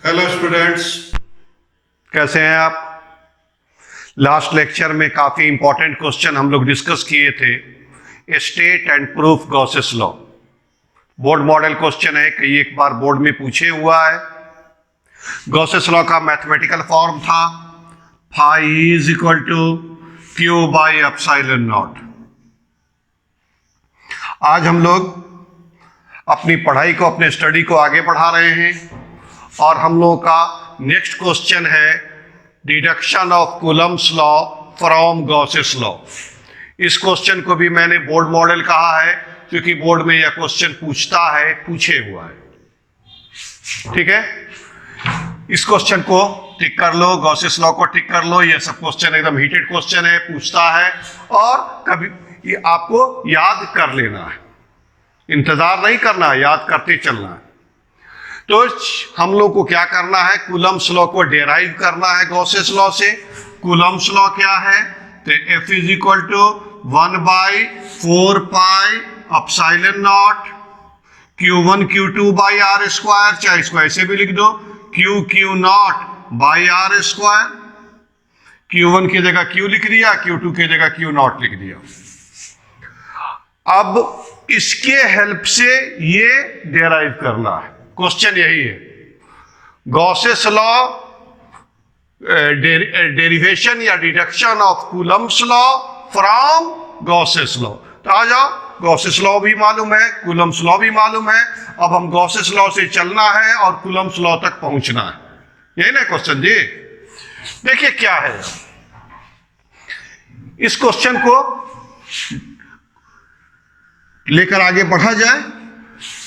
Hello students, कैसे हैं आप। लास्ट लेक्चर में काफी इंपॉर्टेंट क्वेश्चन हम लोग डिस्कस किए थे। State and proof Gauss's law board model question है, कई एक बार बोर्ड में पूछे हुआ है। गॉसेस लॉ का मैथमेटिकल फॉर्म था phi is equal to q by epsilon not. आज हम लोग अपनी पढ़ाई को, अपने स्टडी को आगे बढ़ा रहे हैं और हम लोगों का नेक्स्ट क्वेश्चन है deduction of Coulomb's law from Gauss's law. इस क्वेश्चन को भी मैंने बोर्ड मॉडल कहा है क्योंकि बोर्ड में यह क्वेश्चन पूछे हुआ है। ठीक है, इस क्वेश्चन को टिक कर लो, गॉसेस लॉ को टिक कर लो। यह सब क्वेश्चन एकदम हीटेड क्वेश्चन है, पूछता है और कभी ये आपको याद कर लेना है, इंतजार नहीं करना है, याद करते चलना है। तो हम लोग को क्या करना है, कूलम्स लॉ को डेराइव करना है गॉसेस लॉ से। कूलम्स लॉ क्या है, तो F is equal to 1/4 epsilon not Q1 Q2 by r square, चाहे इसको ऐसे भी लिख दो Q not by r square. Q1 की जगह Q लिख दिया, Q2 की जगह Q नॉट लिख दिया। अब इसके हेल्प से ये डेराइव करना है, क्वेश्चन यही है। गॉसेस लॉ डेरिवेशन या deduction of Coulomb's law from Gauss's law. तो आ जाओ, गॉसेस लॉ भी मालूम है, कूलम्स लॉ भी मालूम है। अब हम गॉसेस लॉ से चलना है और कूलम्स लॉ तक पहुंचना है। यही ना क्वेश्चन जी। देखिए क्या है, इस क्वेश्चन को लेकर आगे बढ़ा जाए।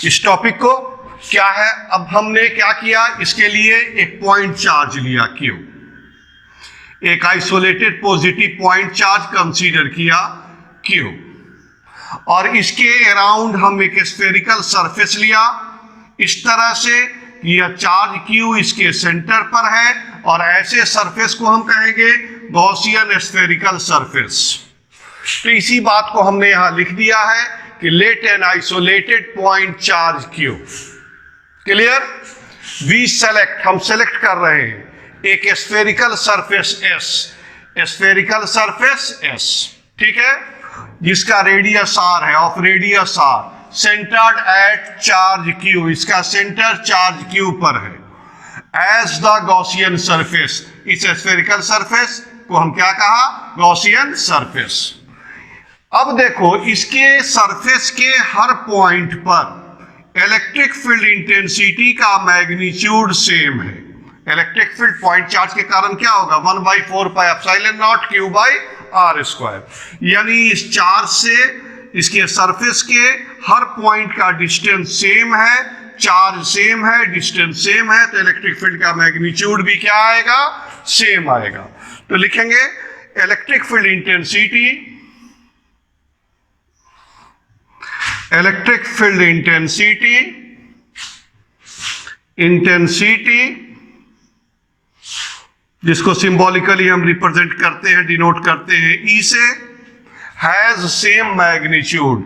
इस टॉपिक को क्या है, अब हमने क्या किया, इसके लिए एक पॉइंट चार्ज लिया Q, एक isolated positive point charge consider किया Q, और इसके अराउंड हम एक स्फेरिकल सरफेस लिया इस तरह से कि यह चार्ज Q इसके सेंटर पर है और ऐसे सरफेस को हम कहेंगे गॉसियन स्फेरिकल सरफेस। तो इसी बात को हमने यहां लिख दिया है कि let an isolated point charge Q। Clear, we select, हम सेलेक्ट कर रहे हैं एक spherical surface S, spherical surface S, ठीक है, जिसका रेडियस R है, of radius R, centred at charge Q, इसका सेंटर चार्ज Q पर है। एज द गॉसियन सरफेस, इस स्फेरिकल सरफेस को हम क्या कहा, गॉसियन सरफेस। अब देखो, इसके सरफेस के हर पॉइंट पर इलेक्ट्रिक फील्ड इंटेंसिटी का मैग्नीट्यूड सेम है। इलेक्ट्रिक फील्ड पॉइंट चार्ज के कारण क्या होगा, 1/4 epsilon not Q by r square. यानी इस चार्ज से इसके सरफेस के हर पॉइंट का डिस्टेंस सेम है, चार्ज सेम है, डिस्टेंस सेम है, तो इलेक्ट्रिक फील्ड का मैग्नीट्यूड भी क्या आएगा, सेम आएगा। तो लिखेंगे electric field intensity, electric field intensity जिसको सिंबॉलिकली हम रिप्रेजेंट करते हैं, डिनोट करते हैं E से, has same magnitude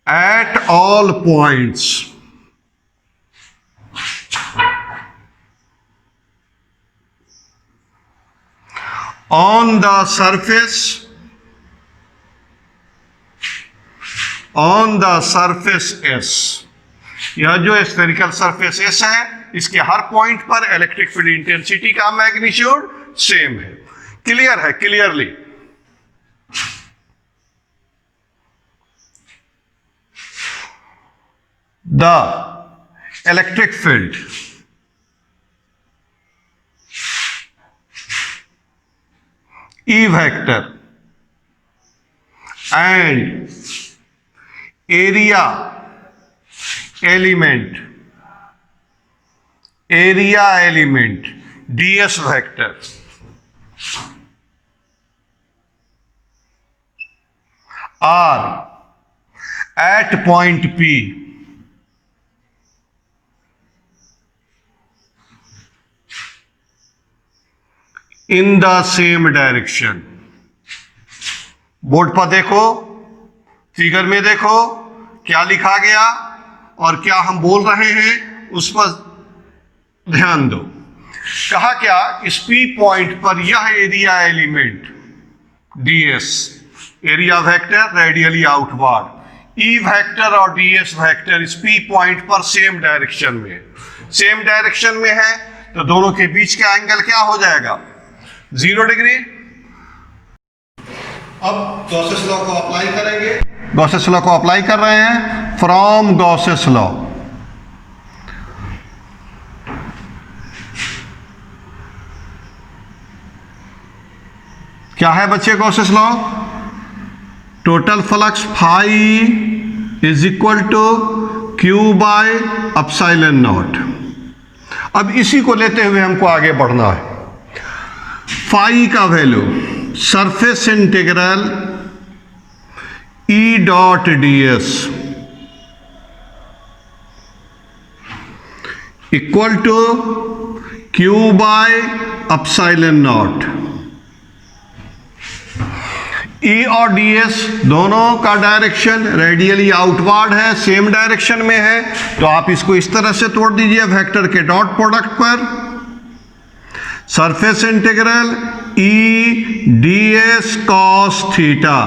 at all points on the surface S। यह जो स्फेरिकल सरफेस S है, इसके हर पॉइंट पर इलेक्ट्रिक फील्ड इंटेंसिटी का मैग्नीट्यूड सेम है। क्लियर है, clearly. The electric field E vector and area element ds vector are at point P in the same direction. Board पर देखो, फिगर में देखो क्या लिखा गया और क्या हम बोल रहे हैं उस पर ध्यान दो। कहा क्या, इस पी पॉइंट पर यह area element ds, area vector radially outward, E vector और ds वेक्टर इस पी पॉइंट पर सेम डायरेक्शन में है, तो दोनों के बीच का एंगल क्या हो जाएगा, 0 डिग्री। अब गॉसेस लॉ को अप्लाई करेंगे। गॉसेस लॉ को अप्लाई कर रहे हैं फ्रॉम गॉसेस लॉ। क्या है बच्चे Gauss's law, total flux phi is equal to Q by epsilon not. अब इसी को लेते हुए हमको आगे बढ़ना है। फाई का value surface integral E dot ds equal to Q by epsilon naught. E और ds दोनों का डायरेक्शन रेडियली आउटवर्ड है, सेम डायरेक्शन में है, तो आप इसको इस तरह से तोड़ दीजिए वेक्टर के डॉट प्रोडक्ट पर। सरफेस इंटीग्रल ई ds कॉस थीटा,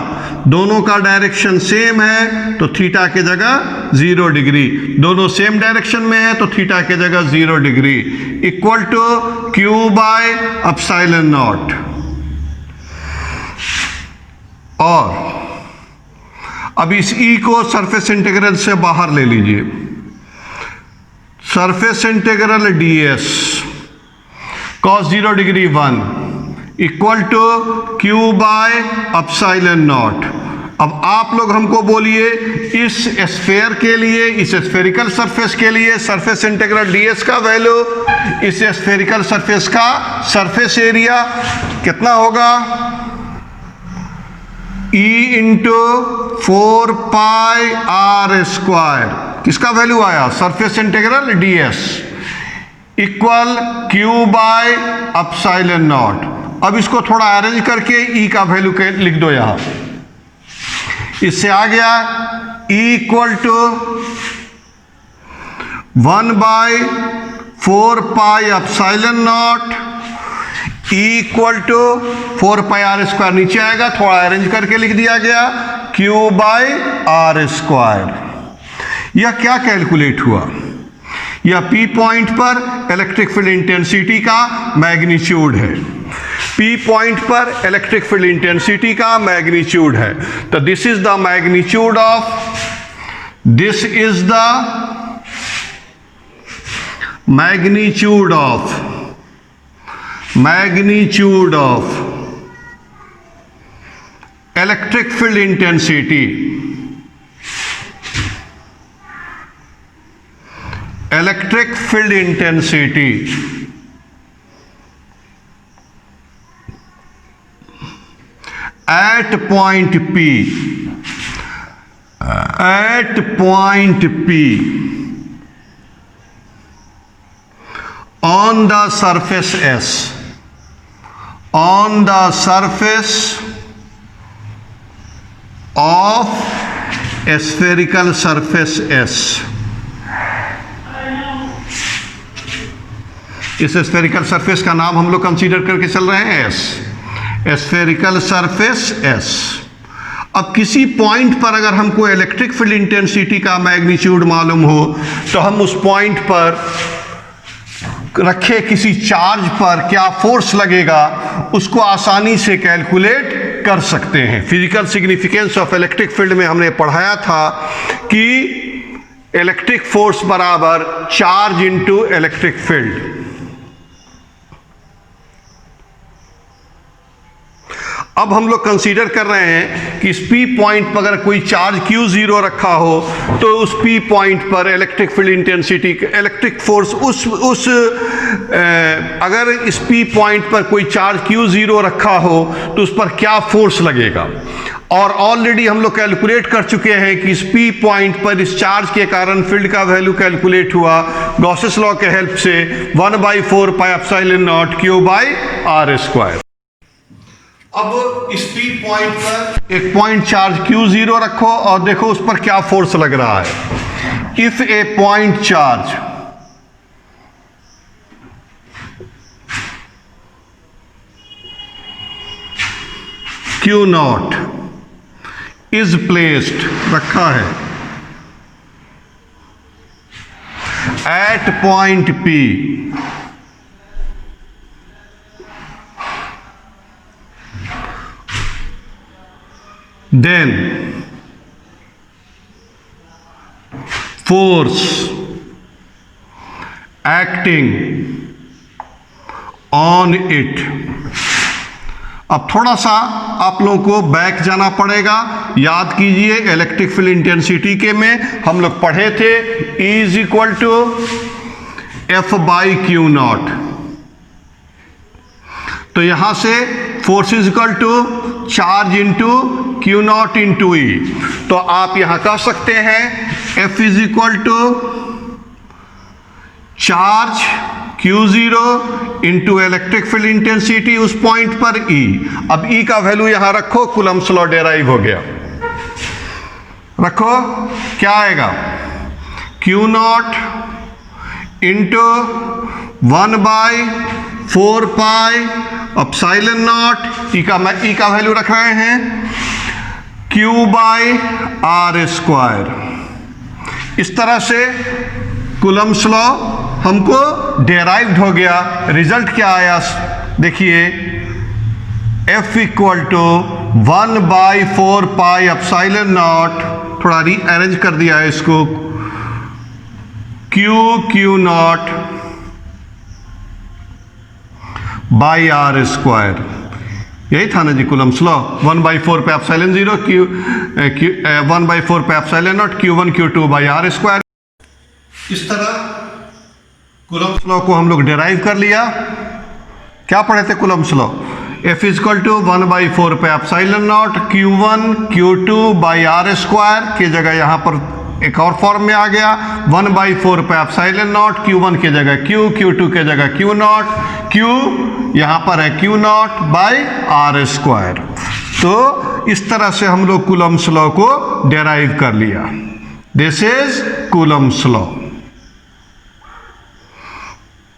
दोनों का डायरेक्शन सेम है तो थीटा के जगह 0 डिग्री, दोनों सेम डायरेक्शन में है तो थीटा के जगह 0 degree, equal to Q by epsilon not. और अब इस ई को सरफेस इंटीग्रल से बाहर ले लीजिए। Surface integral ds cos 0 degree 1 equal to Q by epsilon not. अब आप लोग हमको बोलिए इस स्फेयर के लिए, इस स्फेरिकल सरफेस के लिए सरफेस इंटीग्रल ds का वैल्यू, इस स्फेरिकल सरफेस का सरफेस एरिया कितना होगा, E into 4 pi r square. किसका वैल्यू आया, surface integral ds equal q by epsilon not. अब इसको थोड़ा अरेंज करके E का वैल्यू लिख दो यहां, इससे आ गया E equal to 1 by 4 pi epsilon not, E equal to 4 pi r square नीचे आएगा, थोड़ा अरेंज करके लिख दिया गया क्यू बाय आर स्क्वायर। यह क्या कैलकुलेट हुआ, यह पी पॉइंट पर इलेक्ट्रिक फील्ड इंटेंसिटी का मैग्नीट्यूड है। पी पॉइंट पर इलेक्ट्रिक फील्ड इंटेंसिटी का मैग्नीट्यूड है, तो this is the magnitude of, this is the magnitude of electric field intensity, electric field intensity at point P on the surface S, on the surface of a spherical surface S। इस spherical surface का नाम हम लोग consider करके चल रहे हैं S, spherical surface S। अब किसी पॉइंट पर अगर हमको इलेक्ट्रिक फील्ड इंटेंसिटी का मैग्नीट्यूड मालूम हो तो हम उस पॉइंट पर रखे किसी चार्ज पर क्या फोर्स लगेगा उसको आसानी से कैलकुलेट कर सकते हैं। Physical significance of electric field में हमने पढ़ाया था कि इलेक्ट्रिक फोर्स बराबर चार्ज इनटू इलेक्ट्रिक फील्ड। अब हम लोग कंसीडर कर रहे हैं कि इस P पॉइंट पर अगर कोई चार्ज Q0 रखा हो तो उस P पॉइंट पर electric field intensity, electric force अगर इस P पॉइंट पर कोई चार्ज Q0 रखा हो तो उस पर क्या फोर्स लगेगा। और ऑलरेडी हम लोग कैलकुलेट कर चुके हैं कि इस P पॉइंट पर इस चार्ज के कारण फील्ड का वैल्यू कैलकुलेट हुआ गॉसेस लॉ के हेल्प से 1/4 pi epsilon not q by r square. अब इस पी पॉइंट पर एक पॉइंट चार्ज Q0 रखो और देखो उस पर क्या फोर्स लग रहा है। If a point charge Q0 is placed, रखा है at point P, then force acting on it। अब थोड़ा सा आप लोगों को बैक जाना पड़ेगा। याद कीजिए इलेक्ट्रिक फील्ड इंटेंसिटी के में हम लोग पढ़े थे E is equal to F by Q0। तो यहां से force is equal to charge into Q0 into E। तो आप यहां कह सकते हैं F is equal to charge Q0 into electric field intensity उस पॉइंट पर E। अब E का वैल्यू यहां रखो, कूलम्ब्स लॉ डेराइव हो गया। रखो, क्या आएगा Q0 into 1/4 pi epsilon not. E का वैल्यू रख रहे हैं Q/r²। इस तरह से कूलम्ब्स लॉ हमको डेराइव्ड हो गया। रिजल्ट क्या आया देखिए, F equal to 1/4 pi epsilon not, थोड़ा रीअरेंज कर दिया है इसको, Q0 बाई r²। यही था ना जी Coulomb's law. 1/4 pi epsilon 0, 1/4 pi epsilon not, Q1 Q2 by r²। इस तरह कूलम्ब्स लॉ को हम लोग डेराइव कर लिया। क्या पढ़े थे Coulomb's law? F is equal to 1/4 pi epsilon not, Q1 Q2 by r² की जगह यहां पर एक और फॉर्म में आ गया 1/4 पे एप्सिलॉन नॉट, Q1 की जगह Q, Q2 की जगह Q0, Q यहां पर है Q0 बाई r²। तो इस तरह से हम लोग कूलम्ब्स लॉ को डेराइव कर लिया। This is Coulomb's law.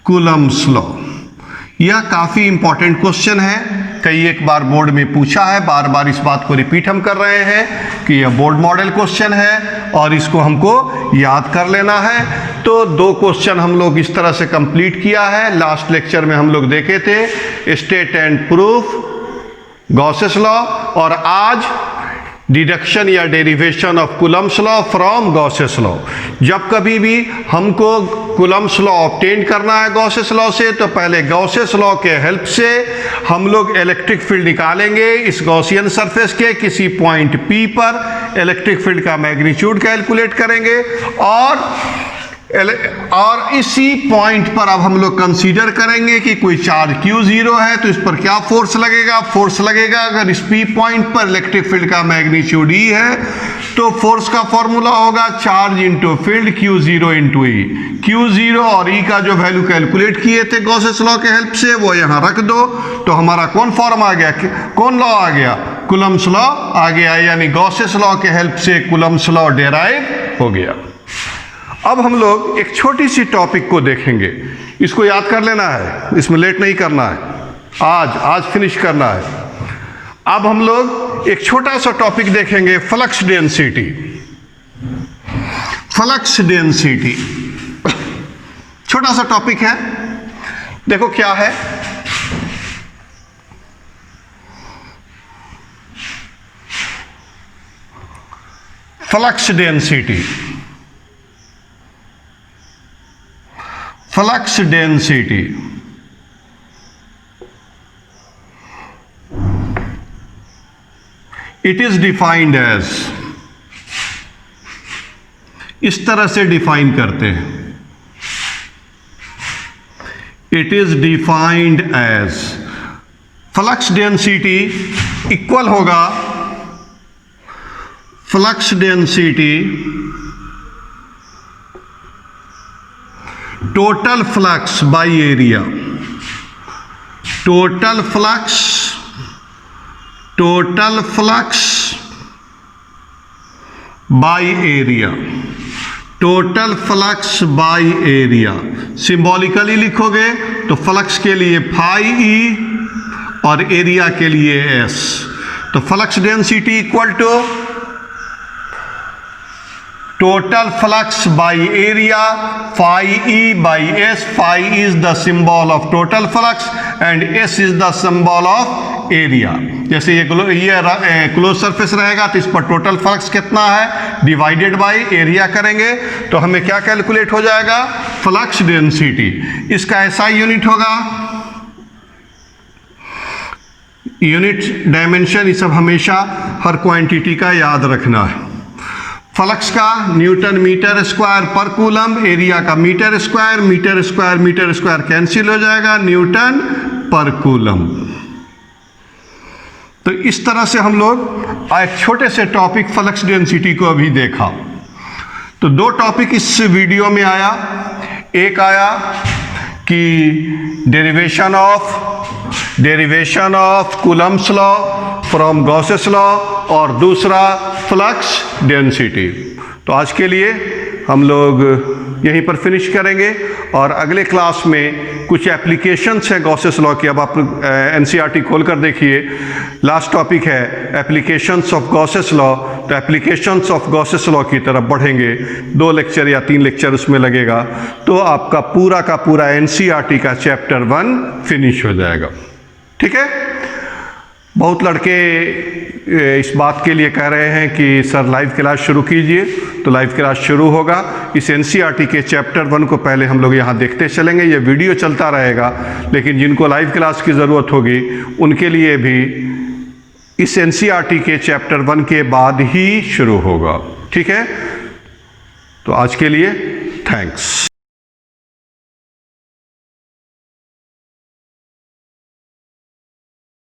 Coulomb's law यह काफी इंपॉर्टेंट क्वेश्चन है, कई एक बार बोर्ड में पूछा है। बार बार इस बात को रिपीट हम कर रहे हैं कि यह बोर्ड मॉडल क्वेश्चन है और इसको हमको याद कर लेना है। तो 2 क्वेश्चन हम लोग इस तरह से कंप्लीट किया है। लास्ट लेक्चर में हम लोग देखे थे state and proof, Gauss's law, और आज डिडक्शन या derivation of Coulomb's law from Gauss's law. जब कभी भी हमको कूलम्ब्स लॉ ऑब्टेन करना है गॉसेस लॉ से, तो पहले गॉसेस लॉ के हेल्प से हम लोग इलेक्ट्रिक फील्ड निकालेंगे। इस गॉसियन सरफेस के किसी पॉइंट P पर इलेक्ट्रिक फील्ड का मैग्नीट्यूड कैलकुलेट करेंगे और इसी पॉइंट पर अब हम लोग कंसीडर करेंगे कि कोई चार्ज Q0 है तो इस पर क्या फोर्स लगेगा। फोर्स लगेगा अगर इस P पॉइंट पर इलेक्ट्रिक फील्ड का मैग्नीट्यूड E है तो फोर्स का फॉर्मूला होगा charge into field Q0 into E। Q0 और E का जो वैल्यू कैलकुलेट किए थे गॉसेस लॉ के हेल्प से वो यहाँ रख दो, तो हमारा कौन फॉर्म आ गया, कौन लॉ आ गया, कूलम्ब्स लॉ आ गया। यानी गॉसेस लॉ के हेल्प से कूलम्ब्स लॉ डेराइव हो गया। अब हम लोग एक छोटी सी टॉपिक को देखेंगे, इसको याद कर लेना है, इसमें लेट नहीं करना है, आज फिनिश करना है। अब हम लोग एक छोटा सा टॉपिक देखेंगे, फ्लक्स डेंसिटी। फ्लक्स डेंसिटी छोटा सा टॉपिक है, देखो क्या है। Flux density, flux density it is defined as, इस तरह से डिफाइन करते हैं, it is defined as flux density equal होगा flux density total flux by area. Total flux total flux by area, total flux by area. Symbolically लिखोगे तो flux के लिए फाई ई और एरिया के लिए एस। तो flux density equal to total flux by area phi E by S. Phi is the symbol of total flux and S is the symbol of area. जैसे ये close surface रहेगा तो इस पर टोटल फ्लक्स कितना है divided by area करेंगे तो हमें क्या कैलकुलेट हो जाएगा, फ्लक्स डेंसिटी। इसका ऐसा यूनिट होगा, यूनिट डायमेंशन, ये सब हमेशा हर क्वांटिटी का याद रखना है। फ्लक्स का न्यूटन मीटर स्क्वायर पर कूलम, एरिया का metre square, metre square metre square cancel हो जाएगा, न्यूटन पर कूलम। तो इस तरह से हम लोग एक छोटे से टॉपिक फ्लक्स डेंसिटी को अभी देखा। तो दो टॉपिक इस वीडियो में आया, एक आया कि derivation of Coulomb's law from Gauss's law और दूसरा फ्लक्स डेंसिटी। तो आज के लिए हम लोग यहीं पर फिनिश करेंगे और अगले क्लास में कुछ एप्लीकेशंस हैं गॉसेस लॉ की। अब आप एनसीईआरटी खोल कर देखिए, लास्ट टॉपिक है एप्लीकेशंस ऑफ गॉसेस लॉ। तो एप्लीकेशंस ऑफ गॉसेस लॉ की तरफ बढ़ेंगे, 2 लेक्चर या 3 लेक्चर उसमें लगेगा, तो आपका पूरा का पूरा एनसीईआरटी का चैप्टर 1 फिनिश हो जाएगा। ठीक है। बहुत लड़के इस बात के लिए कह रहे हैं कि सर लाइव क्लास शुरू कीजिए, तो लाइव क्लास शुरू होगा। इस एनसीईआरटी के चैप्टर 1 को पहले हम लोग यहाँ देखते चलेंगे, ये वीडियो चलता रहेगा, लेकिन जिनको लाइव क्लास की ज़रूरत होगी उनके लिए भी इस एनसीईआरटी के चैप्टर 1 के बाद ही शुरू होगा। ठीक है। तो आज के लिए थैंक्स।